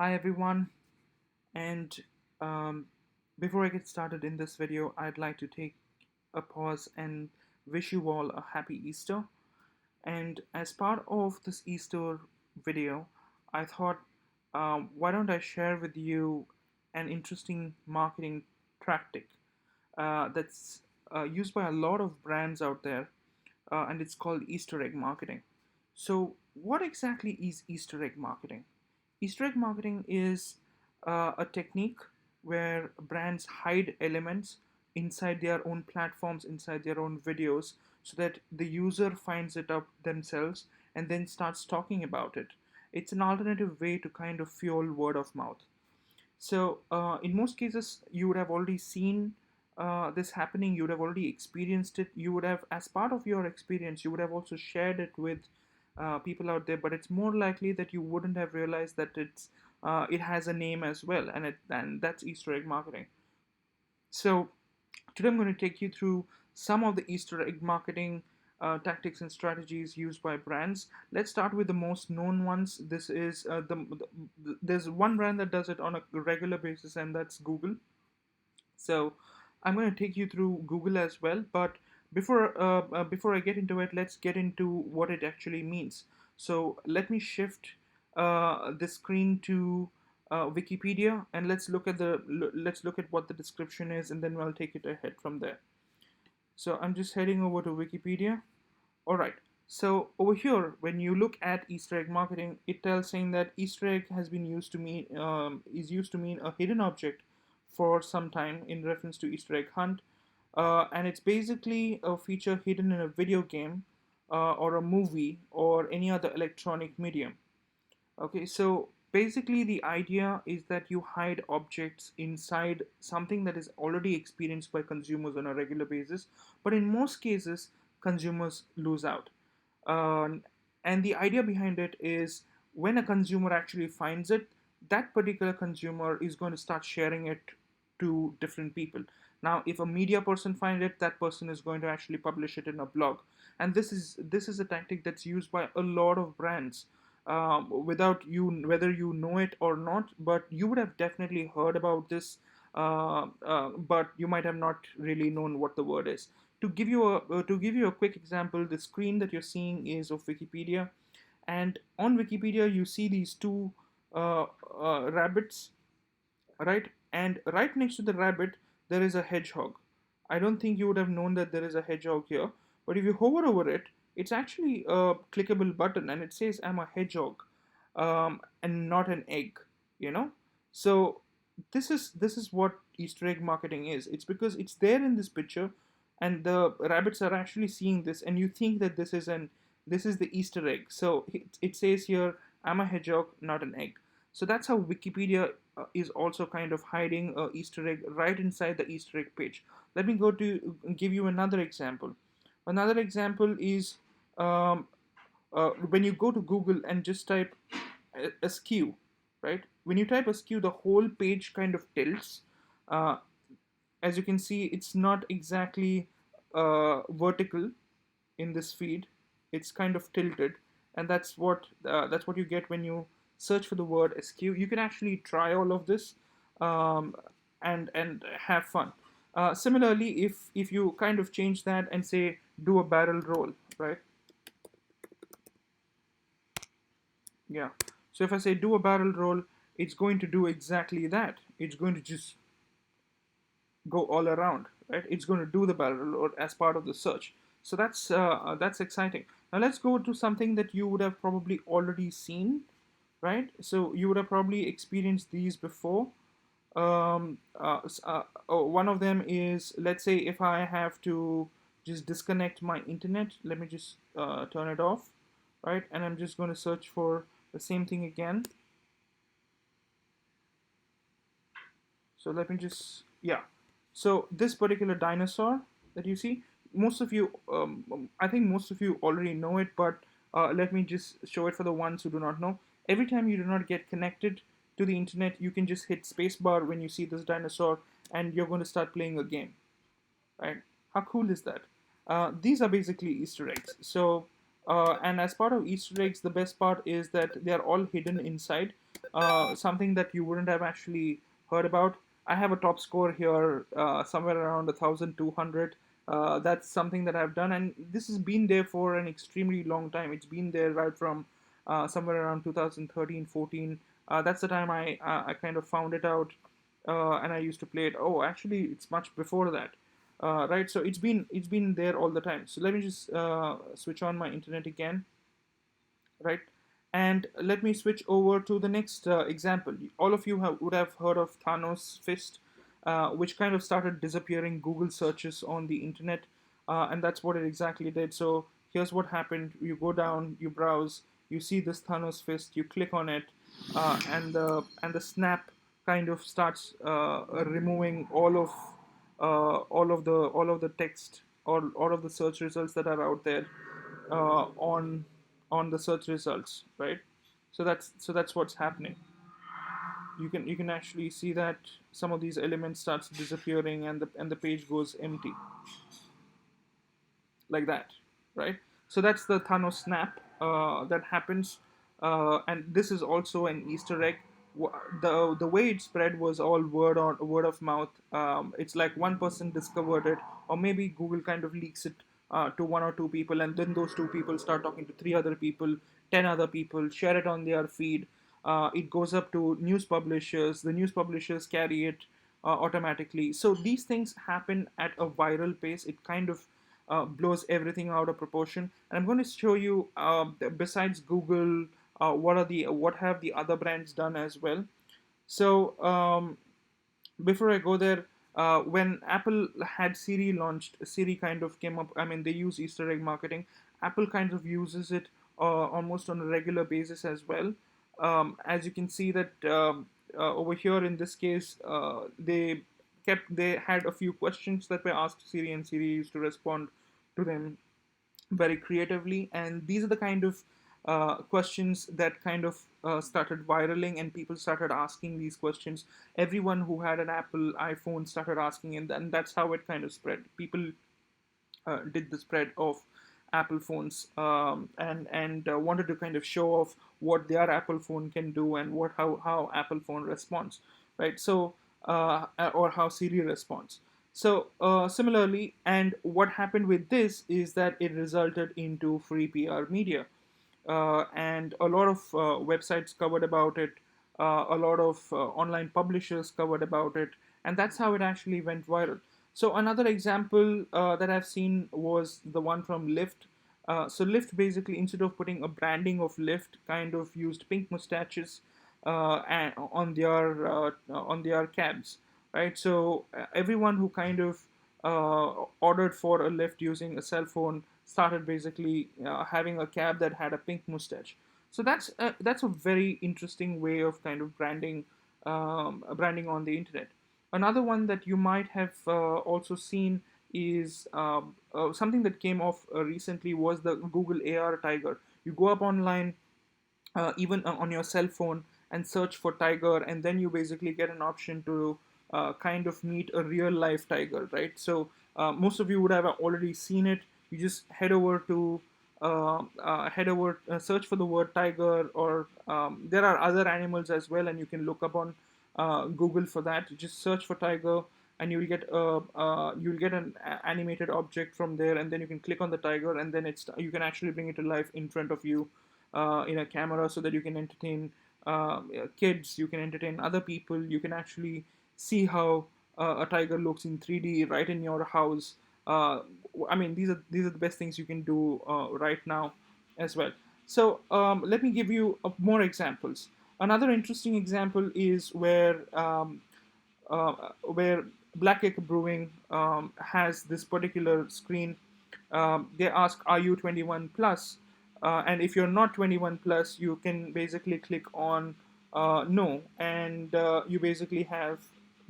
Hi everyone, and um, before I get started in this video, I'd like to take a pause and wish you all a happy Easter. And as part of this Easter video, I thought, why don't I share with you an interesting marketing tactic that's used by a lot of brands out there, and it's called Easter egg marketing. So, what exactly is Easter egg marketing? Easter egg marketing is a technique where brands hide elements inside their own platforms, inside their own videos, so that the user finds it up themselves and then starts talking about it. It's an alternative way to kind of fuel word of mouth. So, in most cases, you would have already seen this happening, you would have already experienced it, you would have, as part of your experience, you would have also shared it with people out there, but it's more likely that you wouldn't have realized that it has a name as well, and that's Easter egg marketing. So, today I'm going to take you through some of the Easter egg marketing tactics and strategies used by brands. Let's start with the most known ones. This is there's one brand that does it on a regular basis, and that's Google. So I'm going to take you through Google as well. But before I get into it, let's get into what it actually means. So let me shift the screen to Wikipedia, and let's look at what the description is, and then I'll take it ahead from there. So I'm just heading over to Wikipedia. All right. So over here, when you look at Easter egg marketing, it tells saying that Easter egg has been used to mean is used to mean a hidden object for some time in reference to Easter egg hunt, and it's basically a feature hidden in a video game or a movie or any other electronic medium. Okay, so basically the idea is that you hide objects inside something that is already experienced by consumers on a regular basis, but in most cases, consumers lose out. Um, and the idea behind it is when a consumer actually finds it, that particular consumer is going to start sharing it to different people. Now, if a media person finds it, that person is going to actually publish it in a blog. And this is a tactic that's used by a lot of brands without you whether you know it or not, but you would have definitely heard about this, but you might have not really known what the word is. To give you a quick example, the screen that you're seeing is of Wikipedia, and on Wikipedia you see these two rabbits, right? And right next to the rabbit there is a hedgehog. I don't think you would have known that there is a hedgehog here, but if you hover over it, it's actually a clickable button, and it says I'm a hedgehog, and not an egg, you know. So this is what Easter egg marketing is. It's because it's there in this picture, and the rabbits are actually seeing this, and you think that this is the Easter egg. So it says here I'm a hedgehog, not an egg. So that's how Wikipedia is also kind of hiding a Easter egg right inside the Easter egg page. Let me go to give you another example. Another example is when you go to Google and just type askew, right? When you type askew, the whole page kind of tilts. Uh, as you can see, it's not exactly vertical in this feed. It's kind of tilted, and that's what you get when you search for the word askew. You can actually try all of this, um, and have fun. Similarly, if you kind of change that and say do a barrel roll, right? Yeah. So if I say do a barrel roll, it's going to do exactly that. It's going to just go all around, right? It's going to do the barrel roll as part of the search. So that's exciting. Now let's go to something that you would have probably already seen, right? So you would have probably experienced these before. One of them is, let's say if I have to just disconnect my internet, let me just turn it off, right? And I'm just going to search for the same thing again. So let me just, yeah. So this particular dinosaur that you see, I think most of you already know it, but let me just show it for the ones who do not know. Every time you do not get connected to the internet, you can just hit spacebar when you see this dinosaur, and you're going to start playing a game, right? How cool is that? These are basically Easter eggs. So, and as part of Easter eggs, the best part is that they are all hidden inside. something that you wouldn't have actually heard about. I have a top score here, somewhere around 1,200. That's something that I've done, and this has been there for an extremely long time. It's been there right from somewhere around 2013, 14. That's the time I kind of found it out, and I used to play it. Oh, actually, it's much before that. Right, so it's been there all the time. So let me just switch on my internet again, right? And let me switch over to the next example. All of you would have heard of Thanos Fist, which kind of started disappearing Google searches on the internet, and that's what it exactly did. So here's what happened: you go down, you browse, you see this Thanos Fist, you click on it, and the snap kind of starts removing all of the text, or all of the search results that are out there on the search results, right? So that's what's happening. You can actually see that some of these elements starts disappearing, and the page goes empty, like that, right? So that's the Thanos snap that happens, and this is also an Easter egg. The way it spread was all word of mouth. It's like one person discovered it, or maybe Google kind of leaks it to one or two people, and then those two people start talking to three other people, 10 other people, share it on their feed. It goes up to news publishers. The news publishers carry it automatically. So these things happen at a viral pace. It kind of blows everything out of proportion. And I'm going to show you, besides Google, what have the other brands done as well. So before I go there, when Apple had Siri launched, Siri kind of came up. I mean, they use Easter egg marketing. Apple kind of uses it almost on a regular basis as well. As you can see that over here in this case, they had a few questions that were asked Siri, and Siri used to respond to them very creatively. And these are the kind of questions that kind of started viraling, and people started asking these questions. Everyone who had an Apple iPhone started asking, and that's how it kind of spread. People did the spread of Apple phones, and wanted to kind of show off what their Apple phone can do, and how Apple phone responds, right? So or how Siri responds. So similarly, and what happened with this is that it resulted into free PR media, and a lot of websites covered about it, a lot of online publishers covered about it, and that's how it actually went viral. So another example that I've seen was the one from Lyft. So Lyft basically, instead of putting a branding of Lyft, kind of used pink mustaches on their cabs, right? So everyone who kind of ordered for a Lyft using a cell phone started basically having a cab that had a pink mustache. So that's a very interesting way of kind of branding on the internet. Another one that you might have also seen is something that came off recently was the Google AR Tiger. You go up online, even on your cell phone, and search for tiger, and then you basically get an option to kind of meet a real life tiger, right? So most of you would have already seen it. You just search for the word tiger, or there are other animals as well, and you can look up on Google for that. You just search for tiger, and you'll get an animated object from there, and then you can click on the tiger, and then you can actually bring it to life in front of you in a camera, so that you can entertain kids, you can entertain other people, you can actually see how a tiger looks in 3D right in your house. uh, I mean, these are the best things you can do right now as well. So let me give you more examples. Another interesting example is where Black Acre Brewing has this particular screen. They ask, "Are you 21 plus?" And if you're not 21 plus, you can basically click on no, and you basically have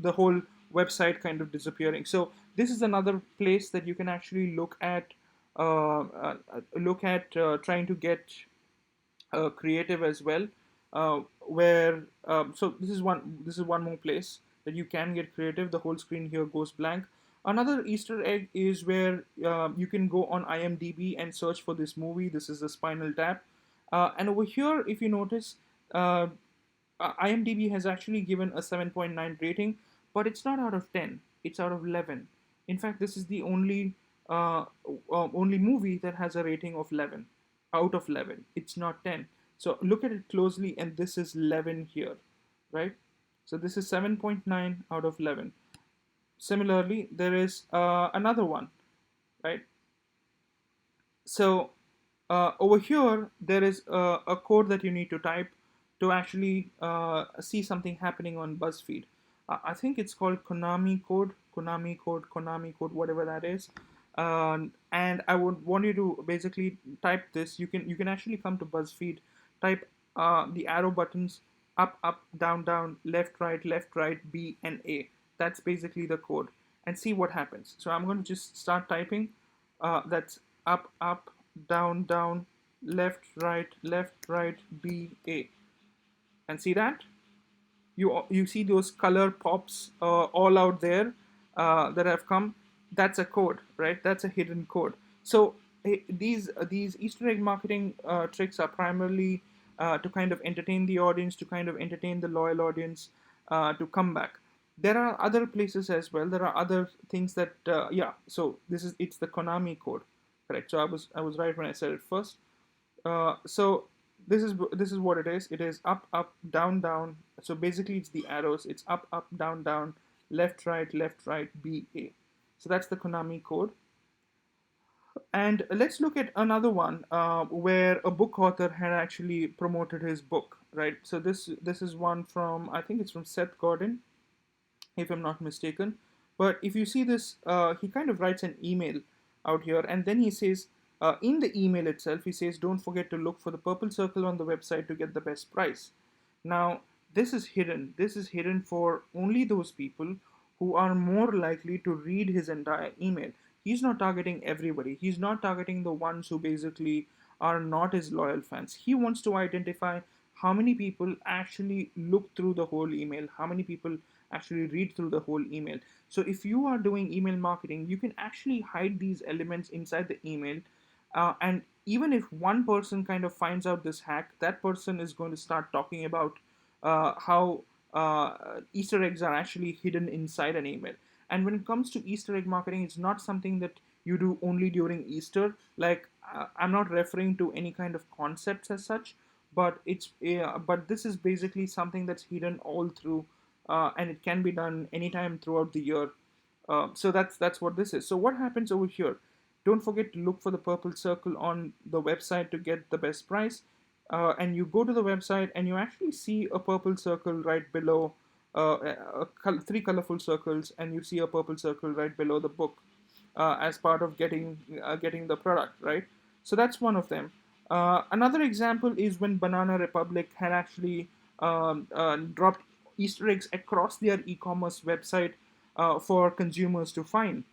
the whole website kind of disappearing. So this is another place that you can actually look at trying to get creative as well. Where So this is one more place that you can get creative. The whole screen here goes blank. Another Easter egg is where you can go on IMDb and search for this movie. This is the Spinal Tap, and over here, if you notice, uh, IMDb has actually given a 7.9 rating, but it's not out of 10. It's out of 11. In fact, this is the only movie that has a rating of 11 out of 11. It's not 10. So look at it closely, and this is 11 here, right? So this is 7.9 out of 11. Similarly, there is another one, right? So over here, there is a code that you need to type to actually see something happening on BuzzFeed. I think it's called Konami code, whatever that is. And I would want you to basically type this. You can actually come to BuzzFeed, type the arrow buttons up, up, down, down, left, right, B and A. That's basically the code, and see what happens. So I'm going to just start typing. That's up, up, down, down, left, right, B, A. And see that? You see those color pops all out there that have come. That's a code, right? That's a hidden code. So these Easter egg marketing tricks are primarily to kind of entertain the audience, to kind of entertain the loyal audience to come back. There are other places as well. There are other things that yeah. So it's the Konami code, correct? So I was right when I said it first. So this is what it is. It is up, up, down, down. So basically, it's the arrows. It's up, up, down, down, left, right, B, A. So that's the Konami code. And let's look at another one where a book author had actually promoted his book, right? So this is one from, I think it's from Seth Godin, if I'm not mistaken. But if you see this, he kind of writes an email out here, and then he says, in the email itself, he says, don't forget to look for the purple circle on the website to get the best price. Now, this is hidden. This is hidden for only those people who are more likely to read his entire email. He's not targeting everybody. He's not targeting the ones who basically are not his loyal fans. He wants to identify how many people actually look through the whole email, how many people actually read through the whole email. So if you are doing email marketing, you can actually hide these elements inside the email. And even if one person kind of finds out this hack, that person is going to start talking about how Easter eggs are actually hidden inside an email. And when it comes to Easter egg marketing, it's not something that you do only during Easter. Like I'm not referring to any kind of concepts as such, but this is basically something that's hidden all through, and it can be done anytime throughout the year. So that's what this is. So what happens over here? Don't forget to look for the purple circle on the website to get the best price. And you go to the website and you actually see a purple circle right below, three colorful circles, and you see a purple circle right below the book as part of getting the product, right? So that's one of them. Another example is when Banana Republic had actually dropped Easter eggs across their e-commerce website for consumers to find.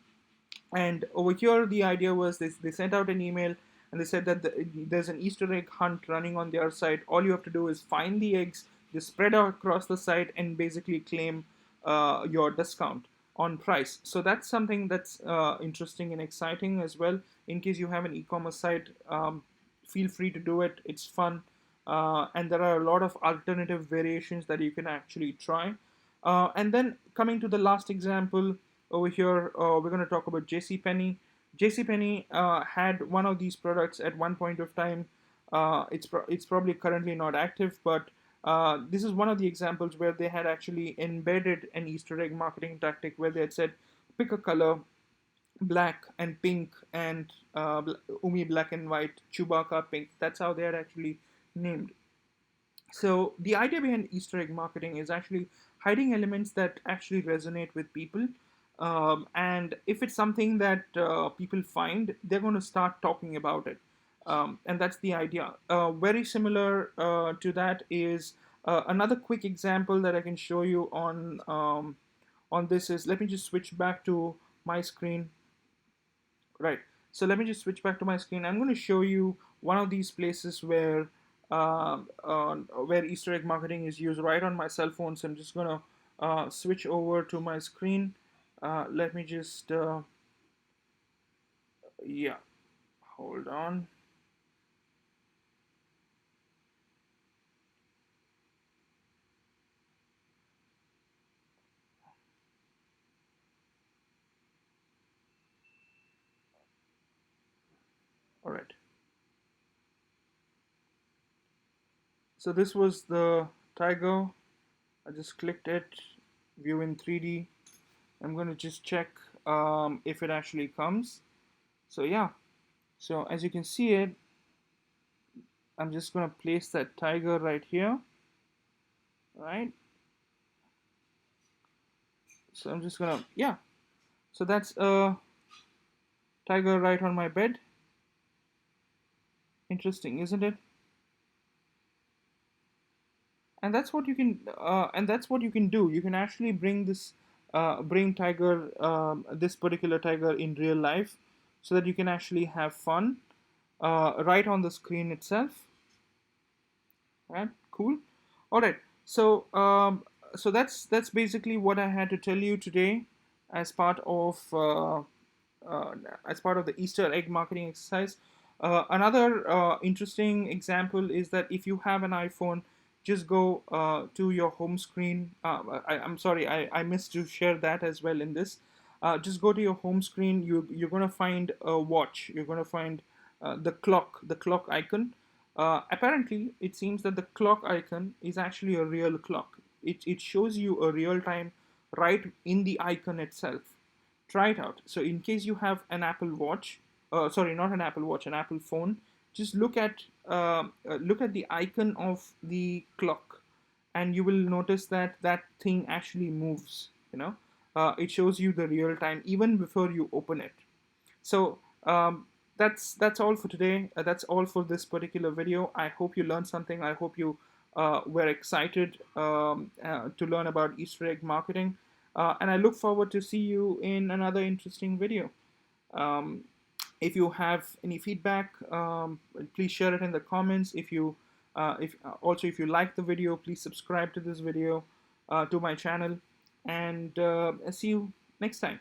And over here, the idea was they sent out an email and they said that there's an Easter egg hunt running on their site. All you have to do is find the eggs, just spread out across the site, and basically claim your discount on price. So that's something that's interesting and exciting as well. In case you have an e-commerce site, feel free to do it. It's fun, and there are a lot of alternative variations that you can actually try. And then coming to the last example over here, we're going to talk about JCPenney. JCPenney had one of these products at one point of time. It's probably currently not active, but this is one of the examples where they had actually embedded an Easter egg marketing tactic where they had said, pick a color, black and pink, and Umi black and white, Chewbacca pink. That's how they had actually named. So the idea behind Easter egg marketing is actually hiding elements that actually resonate with people. And if it's something that people find, they're going to start talking about it. And that's the idea. Very similar to that is another quick example that I can show you on this is, let me just switch back to my screen. Right. So let me just switch back to my screen. I'm going to show you one of these places where Easter egg marketing is used right on my cell phone. So I'm just going to switch over to my screen. Let me just yeah, hold on. So this was the tiger. I just clicked it, view in 3D. I'm going to just check if it actually comes. So yeah, so as you can see it, I'm just going to place that tiger right here, right? So I'm just going to, yeah, so that's a tiger right on my bed. Interesting, isn't it? And that's what you can do. You can actually bring this bring tiger this particular tiger in real life, so that you can actually have fun right on the screen itself. Right, cool. All right, so that's basically what I had to tell you today as part of uh, the Easter egg marketing exercise. Another interesting example is that if you have an iPhone, just go to your home screen. I'm sorry, I missed to share that as well in this. Just go to your home screen. You're gonna find a watch. You're gonna find the clock icon. Apparently, it seems that the clock icon is actually a real clock. It shows you a real time right in the icon itself. Try it out. So in case you have an Apple Watch, sorry, not an Apple Watch, an Apple phone, just look at the icon of the clock, and you will notice that that thing actually moves. It shows you the real time even before you open it. So that's all for today. That's all for this particular video. I hope you learned something. I hope you were excited to learn about Easter egg marketing. And I look forward to see you in another interesting video. Um, if you have any feedback, please share it in the comments. If you like the video, please subscribe to this video, to my channel, and see you next time.